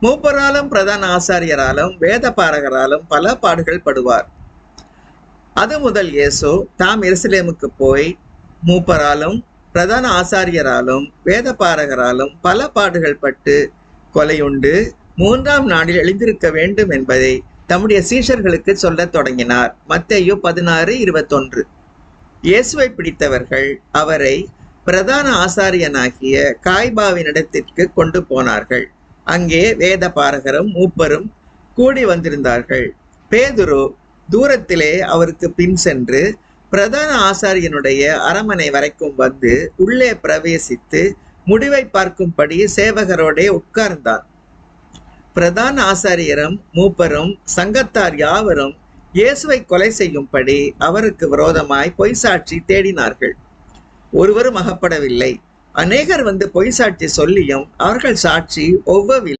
மூப்பராலும் பிரதான ஆசாரியராலும் வேத பாரகராலும் பல பாடுகள் படுவார். அது முதல் இயேசு தாம் எருசலேமுக்கு போய் மூப்பராலும் பிரதான ஆசாரியராலும் வேத பாரகராலும் பல பாடுகள் பட்டு கொலையுண்டு 3ஆம் நாளில் எழுந்திருக்க வேண்டும் என்பதை தம்முடைய சீஷர்களுக்கு சொல்லத் தொடங்கினார். மத்தேயு 16:21. இயேசுவை பிடித்தவர்கள் அவரை பிரதான ஆசாரியனாகிய காய்பாவினிடத்திற்கு கொண்டு போனார்கள். அங்கே வேத பாரகரும் மூப்பரும் கூடி வந்திருந்தார்கள். பேதுரு தூரத்திலே அவருக்கு பின் சென்று பிரதான ஆசாரியனுடைய அரமனை வரைக்கும் வந்து உள்ளே பிரவேசித்து முடிவை பார்க்கும்படி சேவகரோடே உட்கார்ந்தான். பிரதான ஆசாரியரும் மூப்பரும் சங்கத்தார் யாவரும் இயேசுவை கொலை செய்யும்படி அவருக்கு விரோதமாய் பொய் சாட்சி தேடினார்கள். ஒருவரும் அகப்படவில்லை. அநேகர் வந்து பொய் சாட்சி சொல்லியும் அவர்கள் சாட்சி ஒவ்வவில்லை.